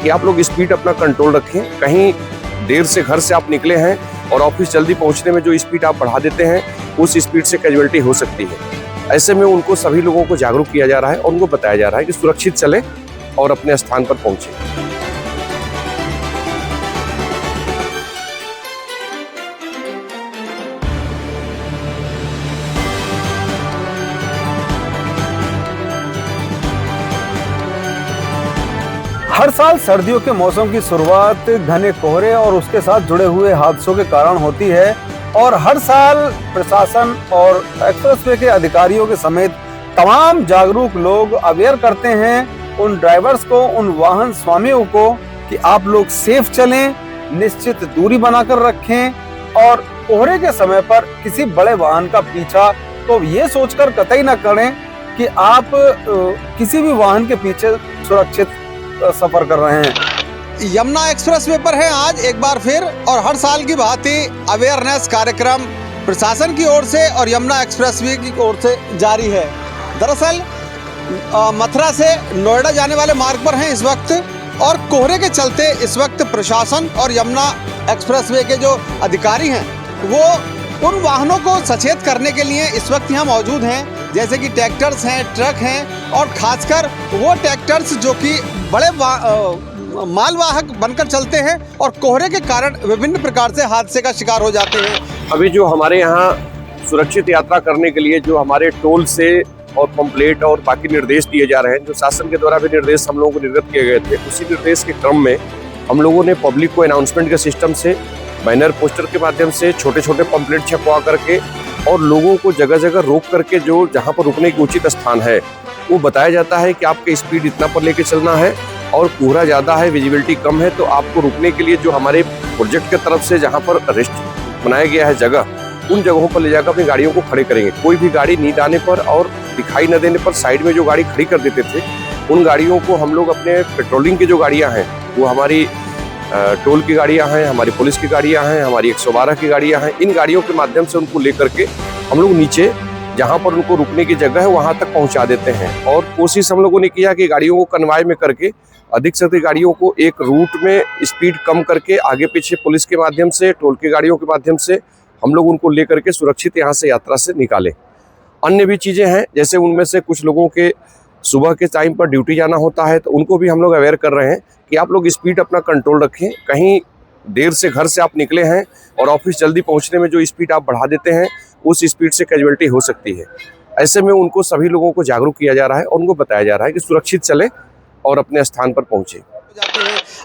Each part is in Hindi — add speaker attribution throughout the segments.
Speaker 1: कि आप लोग स्पीड अपना कंट्रोल रखें। कहीं देर से घर से आप निकले हैं और ऑफिस जल्दी पहुंचने में जो स्पीड आप बढ़ा देते हैं, उस स्पीड से कैजुअल्टी हो सकती है। ऐसे में उनको सभी लोगों को जागरूक किया जा रहा है और उनको बताया जा रहा है कि सुरक्षित चलें और अपने स्थान पर पहुंचे।
Speaker 2: हर साल सर्दियों के मौसम की शुरुआत घने कोहरे और उसके साथ जुड़े हुए हादसों के कारण होती है और हर साल प्रशासन और एक्सप्रेसवे के अधिकारियों के समेत तमाम जागरूक लोग अवेयर करते हैं उन ड्राइवर्स को, उन वाहन स्वामियों को कि आप लोग सेफ चलें, निश्चित दूरी बनाकर रखें और कोहरे के समय पर किसी बड़े वाहन का पीछा तो ये सोचकर कतई न करें कि आप किसी भी वाहन के पीछे सुरक्षित सफर कर रहे हैं।
Speaker 3: यमुना एक्सप्रेसवे पर है आज एक बार फिर और हर साल की भांति अवेयरनेस कार्यक्रम प्रशासन की ओर से और यमुना एक्सप्रेसवे की ओर से जारी है। दरअसल मथुरा से नोएडा जाने वाले मार्ग पर हैं इस वक्त और कोहरे के चलते इस वक्त प्रशासन और यमुना एक्सप्रेसवे के जो अधिकारी हैं वो उन वाहनों को सचेत करने के लिए इस वक्त यहाँ मौजूद हैं, जैसे कि ट्रैक्टर्स हैं, ट्रक हैं और खासकर वो ट्रैक्टर्स जो कि बड़े मालवाहक बनकर चलते हैं और कोहरे के कारण विभिन्न प्रकार से हादसे का शिकार हो जाते हैं।
Speaker 1: अभी जो हमारे यहाँ सुरक्षित यात्रा करने के लिए जो हमारे टोल से और पंपलेट और बाकी निर्देश दिए जा रहे हैं, जो शासन के द्वारा भी निर्देश हम लोगों को निर्गत किए गए थे, उसी निर्देश के क्रम में हम लोगों ने पब्लिक को अनाउंसमेंट के सिस्टम से, बैनर पोस्टर के माध्यम से, छोटे छोटे पंपलेट छपवा करके और लोगों को जगह जगह रोक करके जो जहाँ पर रुकने की उचित स्थान है वो बताया जाता है कि आपके स्पीड इतना पर लेके चलना है और कोहरा ज़्यादा है, विजिबिलिटी कम है, तो आपको रुकने के लिए जो हमारे प्रोजेक्ट की तरफ से जहाँ पर रेस्ट बनाया गया है जगह, उन जगहों पर ले जाकर अपनी गाड़ियों को खड़े करेंगे। कोई भी गाड़ी नींद आने पर और दिखाई न देने पर साइड में जो गाड़ी खड़ी कर देते थे, उन गाड़ियों को हम लोग अपने पेट्रोलिंग की जो गाड़ियाँ हैं, वो हमारी टोल की गाड़ियाँ हैं, हमारी पुलिस की गाड़ियाँ हैं, हमारी 112 की गाड़ियाँ हैं, इन गाड़ियों के माध्यम से उनको लेकर के हम लोग नीचे जहाँ पर उनको रुकने की जगह है वहाँ तक पहुँचा देते हैं। और कोशिश हम लोगों ने किया कि गाड़ियों को कन्वाय में करके अधिक से अधिक गाड़ियों को एक रूट में स्पीड कम करके आगे पीछे पुलिस के माध्यम से, टोल की गाड़ियों के माध्यम से हम लोग उनको लेकर के सुरक्षित यहाँ से यात्रा से निकालें। अन्य भी चीज़ें हैं, जैसे उनमें से कुछ लोगों के सुबह के टाइम पर ड्यूटी जाना होता है, तो उनको भी हम लोग अवेयर कर रहे हैं कि आप लोग स्पीड अपना कंट्रोल रखें। कहीं देर से घर से आप निकले हैं और ऑफिस जल्दी पहुंचने में जो स्पीड आप बढ़ा देते हैं, उस स्पीड से कैजुअल्टी हो सकती है। ऐसे में उनको सभी लोगों को जागरूक किया जा रहा है और उनको बताया जा रहा है कि सुरक्षित चलें और अपने स्थान पर पहुंचे।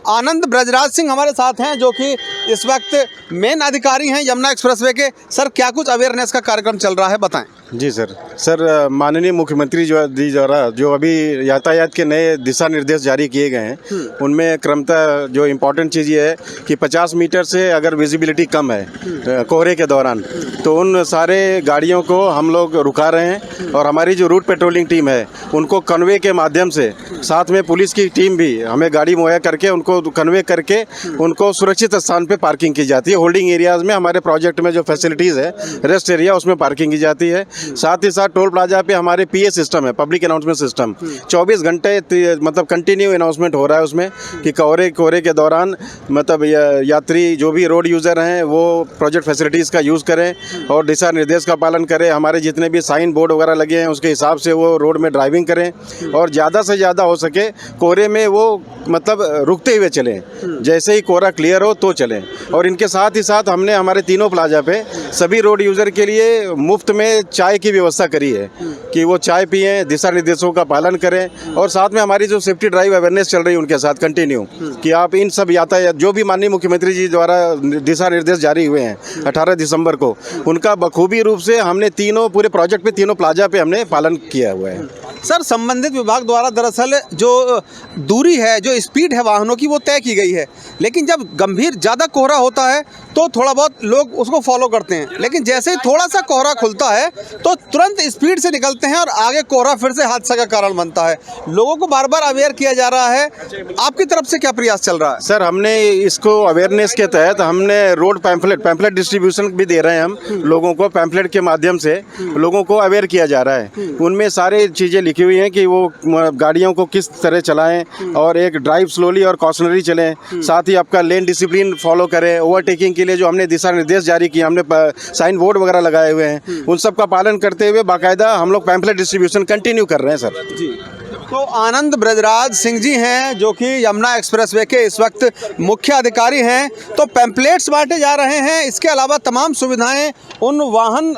Speaker 3: आनंद ब्रजराज सिंह हमारे साथ हैं जो कि इस वक्त मेन अधिकारी हैं यमुना एक्सप्रेसवे के। सर, क्या कुछ अवेयरनेस का कार्यक्रम चल रहा है, बताएं।
Speaker 4: जी सर, माननीय मुख्यमंत्री द्वारा जो अभी यातायात के नए दिशा निर्देश जारी किए गए हैं, उनमें क्रमतः जो इम्पोर्टेंट चीज़ ये है कि 50 मीटर से अगर विजिबिलिटी कम है कोहरे के दौरान, तो उन सारे गाड़ियों को हम लोग रुका रहे हैं और हमारी जो रूट पेट्रोलिंग टीम है उनको कन्वे के माध्यम से, साथ में पुलिस की टीम भी हमें गाड़ी मुहैया करके उनको कन्वे करके उनको सुरक्षित स्थान पे पार्किंग की जाती है। होल्डिंग एरियाज़ में हमारे प्रोजेक्ट में जो फैसिलिटीज़ है, रेस्ट एरिया, उसमें पार्किंग की जाती है। साथ ही साथ टोल प्लाजा पे हमारे पीए सिस्टम है, पब्लिक अनाउंसमेंट सिस्टम, 24 घंटे मतलब कंटिन्यू अनाउंसमेंट हो रहा है उसमें कि कोहरे के दौरान मतलब यात्री जो भी रोड यूज़र हैं वो प्रोजेक्ट फैसिलिटीज़ का यूज़ करें और दिशा निर्देश का पालन करें। हमारे जितने भी साइन बोर्ड वगैरह लगे हैं उसके हिसाब से वो रोड में ड्राइविंग करें और ज़्यादा से ज़्यादा हो सके कोहरे में वो मतलब रुकते हुए चलें, जैसे ही कोहरा क्लियर हो तो चलें। और इनके साथ ही साथ हमने हमारे तीनों प्लाजा पे सभी रोड यूज़र के लिए मुफ्त में चाय की व्यवस्था करी है कि वो चाय पिएं, दिशा निर्देशों का पालन करें और साथ में हमारी जो सेफ्टी ड्राइव अवेयरनेस चल रही है उनके साथ कंटिन्यू कि आप इन सब यातायात जो भी माननीय मुख्यमंत्री जी द्वारा दिशा निर्देश जारी हुए हैं 18 दिसंबर को, उनका बखूबी रूप से हमने तीनों पूरे प्रोजेक्ट पे, तीनों प्लाजा पे हमने पालन किया हुआ है।
Speaker 3: सर, संबंधित विभाग द्वारा दरअसल जो दूरी है, जो स्पीड है वाहनों की, वो तय की गई है, लेकिन जब गंभीर ज़्यादा कोहरा होता है तो थोड़ा बहुत लोग उसको फॉलो करते हैं, लेकिन जैसे ही थोड़ा सा कोहरा खुलता है तो तुरंत स्पीड से निकलते हैं और आगे कोहरा फिर से हादसा का कारण बनता है। लोगों को बार बार अवेयर किया जा रहा है, आपकी तरफ से क्या प्रयास चल रहा है?
Speaker 4: सर, हमने इसको अवेयरनेस के तहत हमने रोड पैम्फलेट डिस्ट्रीब्यूशन भी दे रहे हैं हम लोगों को, पैम्फलेट के माध्यम से लोगों को अवेयर किया जा रहा है। उनमें सारे चीज़ें लिखी हुई हैं कि वो गाड़ियों को किस तरह चलाएं और एक ड्राइव स्लोली और कॉशनरी चलें, साथ ही आपका लेन डिसिप्लिन फॉलो करें। ओवरटेकिंग के लिए जो हमने दिशा निर्देश जारी किए, हमने साइन बोर्ड वगैरह लगाए हुए हैं, उन सब का पालन करते हुए बाकायदा हम लोग पैम्फलेट डिस्ट्रीब्यूशन कंटिन्यू कर रहे हैं सर।
Speaker 3: जी, तो आनंद ब्रजराज सिंह जी हैं जो कि यमुना एक्सप्रेसवे के इस वक्त मुख्य अधिकारी हैं। तो पैम्पलेट्स बांटे जा रहे हैं, इसके अलावा तमाम सुविधाएं उन वाहन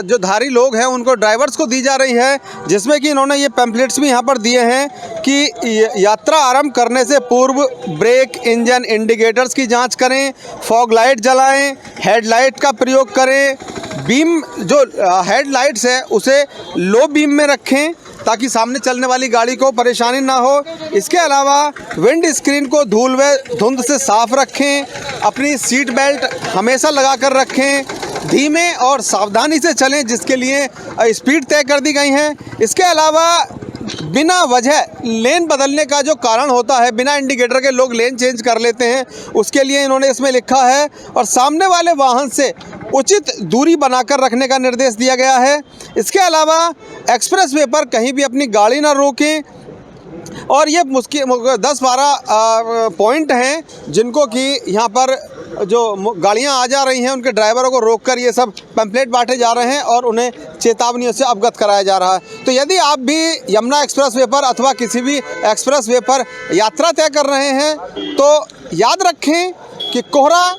Speaker 3: जो धारी लोग हैं उनको, ड्राइवर्स को दी जा रही है, जिसमें कि इन्होंने ये पैम्पलेट्स भी यहाँ पर दिए हैं कि यात्रा आरंभ करने से पूर्व ब्रेक, इंजन, इंडिकेटर्स की जांच करें, फॉग लाइट जलाएं, हेडलाइट का प्रयोग करें, बीम जो हेडलाइट्स है उसे लो बीम में रखें ताकि सामने चलने वाली गाड़ी को परेशानी ना हो। इसके अलावा विंड स्क्रीन को धूल व धुंध से साफ रखें, अपनी सीट बेल्ट हमेशा लगा कर रखें, धीमे और सावधानी से चलें जिसके लिए स्पीड तय कर दी गई है। इसके अलावा बिना वजह लेन बदलने का जो कारण होता है, बिना इंडिकेटर के लोग लेन चेंज कर लेते हैं, उसके लिए इन्होंने इसमें लिखा है। और सामने वाले वाहन से उचित दूरी बनाकर रखने का निर्देश दिया गया है। इसके अलावा एक्सप्रेसवे पर कहीं भी अपनी गाड़ी ना रोकें। और ये 10-12 पॉइंट हैं जिनको कि यहाँ पर जो गाड़ियाँ आ जा रही हैं उनके ड्राइवरों को रोककर ये सब पैम्पलेट बांटे जा रहे हैं और उन्हें चेतावनियों से अवगत कराया जा रहा है। तो यदि आप भी यमुना एक्सप्रेसवे पर अथवा किसी भी एक्सप्रेसवे पर यात्रा तय कर रहे हैं तो याद रखें कि कोहरा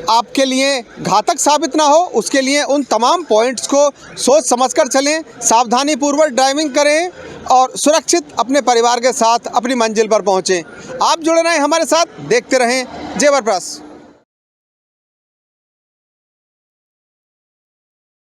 Speaker 3: आपके लिए घातक साबित ना हो, उसके लिए उन तमाम पॉइंट्स को सोच समझकर चलें, सावधानी पूर्वक ड्राइविंग करें और सुरक्षित अपने परिवार के साथ अपनी मंजिल पर पहुंचें। आप जुड़े रहें हमारे साथ, देखते रहें जेवर प्रेस।